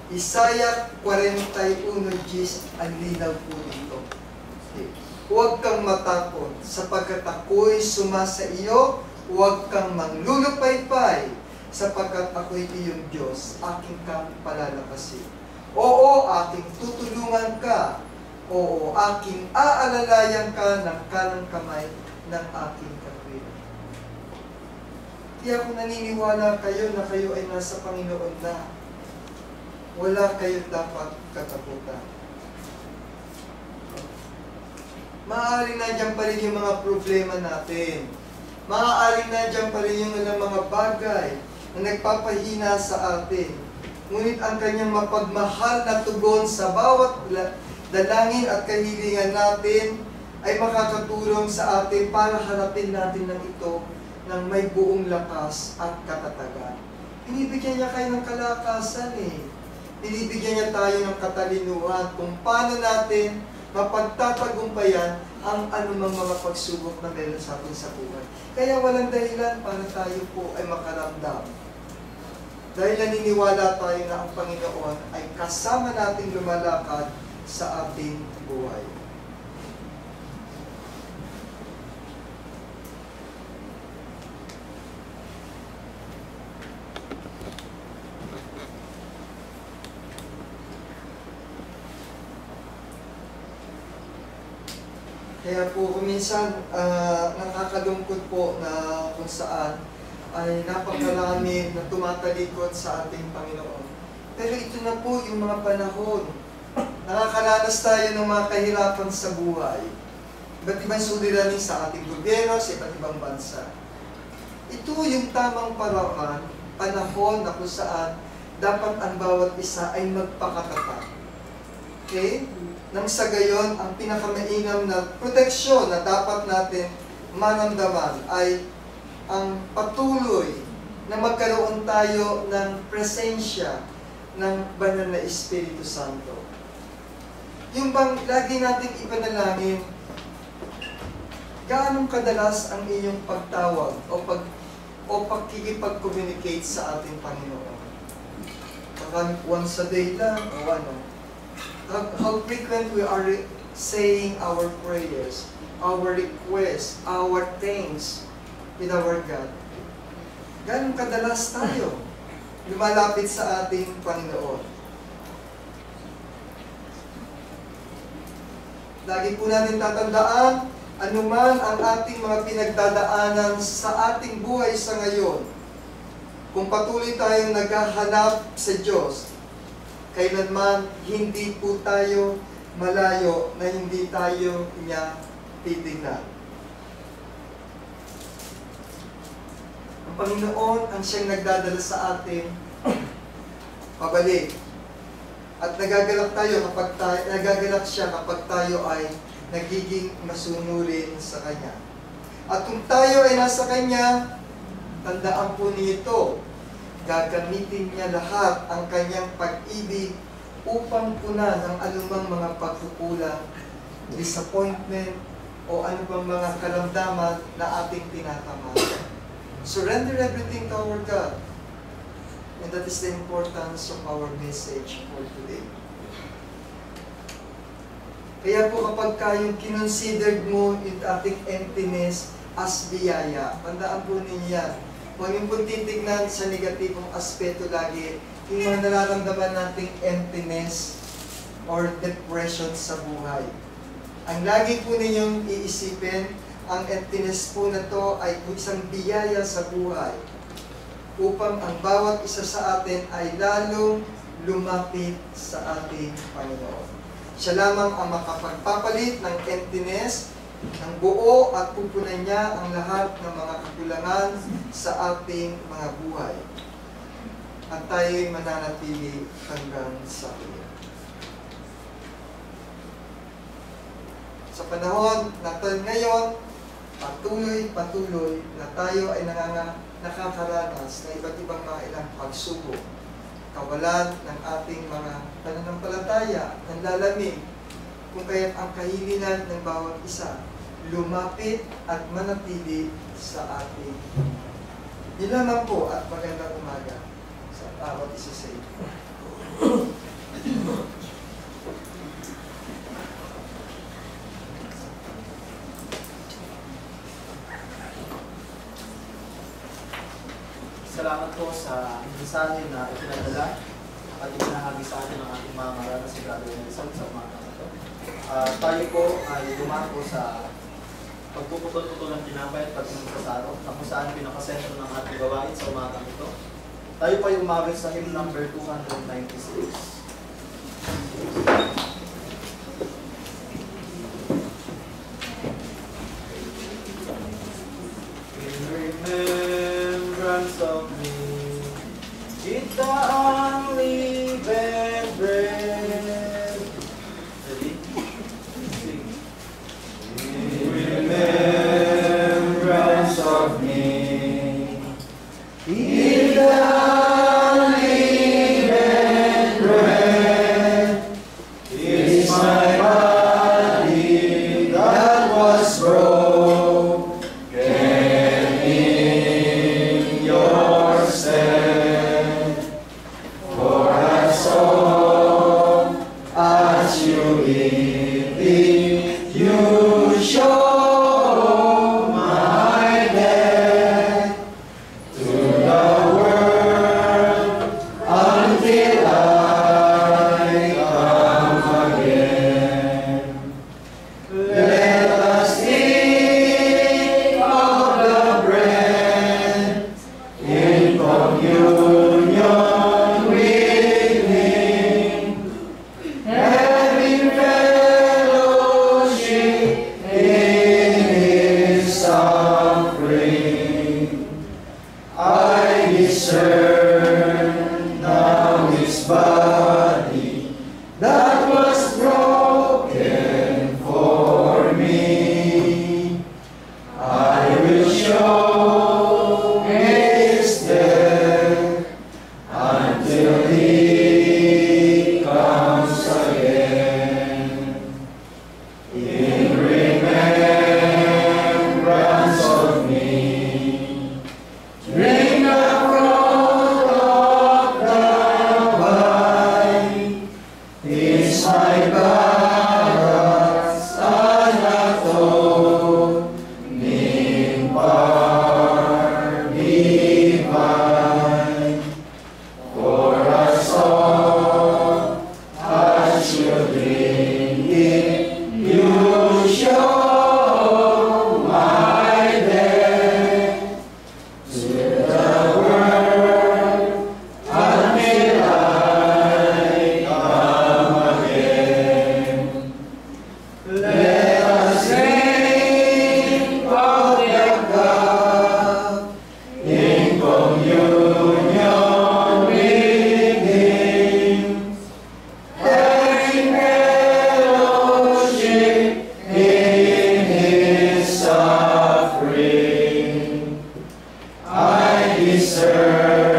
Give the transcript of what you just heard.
Isaiah 41:10, ang linaw po dito. Okay. Huwag kang matakot, sapagkat ako'y sumasa iyo. Huwag kang manglulupaypay, sapagkat ako'y iyong Diyos, aking kang palalakasin. Oo, aking tutulungan ka. Oo, aking aalalayan ka ng kanang kamay ng aking katwiran. Kaya kung naniniwala kayo na kayo ay nasa Panginoon na, wala kayo dapat katakutan. Maaaring nandiyan pa rin yung mga problema natin. Maaaring nandiyan pa rin yung mga bagay na nagpapahina sa atin. Ngunit ang kanyang mapagmahal na tugon sa bawat dalangin at kahilingan natin ay makakatulong sa atin para harapin natin ng ito ng may buong lakas at katatagan. Binibigyan niya kayo ng kalakasan eh. Binibigyan niya tayo ng katalinuhan kung paano natin mapagtatagumpayan ang anumang mga pagsubok na meron sa atin sa buhay. Kaya walang dahilan para tayo po ay makaramdam. Dahil naniniwala tayo na ang Panginoon ay kasama nating lumalakad sa ating buhay. Kaya po kuminsan nakakalungkot po na kung saan ay napakarami na tumatalikod sa ating Panginoon. Pero ito na po yung mga panahon. Nakakaranas tayo ng mga kahirapan sa buhay. Iba't ibang suliranin sa ating gobyerno, sa iba't ibang bansa. Ito yung tamang panahon na kung saan dapat ang bawat isa ay magpakatatag. Okay? Nang sa gayon, ang pinakamainam na proteksyon na dapat natin maramdaman ay ang patuloy na magkaroon tayo ng presensya ng Banal na Espiritu Santo. Yung bang lagi natin ipanalangin, gaano kadalas ang inyong pagtawag o pagkikipag-communicate sa ating Panginoon? Once a day lang o ano? How frequent we are saying our prayers, our requests, our thanks with our God. Ganun kadalas tayo lumalapit sa ating Panginoon. Lagi po natin tatandaan, anuman ang ating mga pinagdadaanan sa ating buhay sa ngayon, kung patuloy tayong naghahanap sa Diyos, kailanman hindi po tayo malayo na hindi tayo niya titignan. Ang Panginoon ang siyang nagdadala sa atin pabalik. At nagagalak siya kapag tayo ay nagiging masunurin sa Kanya. At kung tayo ay nasa Kanya, tandaan po nito, gagamitin niya lahat ang kanyang pag-ibig upang punan ang anumang mga pagkukulang, disappointment, o anumang mga karamdaman na ating tinatamaan. Surrender everything to our God. And that is the importance of our message for today. Kaya po kapag kayong kinonsidered mo yung ating emptiness as biyaya, tandaan po ninyo, huwag yung po titignan sa negatibong aspeto lagi, yung mga nararamdaman nating emptiness or depression sa buhay. Ang lagi po ninyong iisipin, ang emptiness po na to ay isang biyaya sa buhay upang ang bawat isa sa atin ay lalong lumapit sa ating Panginoon. Siya lamang ang makapagpapalit ng emptiness ng buo at pupunan niya ang lahat ng mga kakulangan sa ating mga buhay. At tayo'y mananatili hanggang sa huli. Sa panahon natin ngayon, patuloy na tayo ay nakakaranas na iba't ibang mga ilang pagsubok, kawalan ng ating mga pananampalataya, ng lalamig, kung kaya't ang kahilingan ng bawat isa, lumapit at manatili sa ating. Yun lamang po at magandang umaga sa bawat isa sa inyo. po sa mensahe na ipinadala at ipinahagi sa atin ng ating mga marana si Brother Nelson sa umaga na ito. Tayo po ay dumako sa pagpuputol-putol ng tinapay at pagsunod sa saro na kung saan pinakasentro ng ating gawain sa umaga ito. Tayo po ay umabot sa hymn number 296. Remembrance of me, eat the unleavened bread. Ready? Sing. In remembrance of me, eat the unleavened bread. It's my body that was broken. Serve.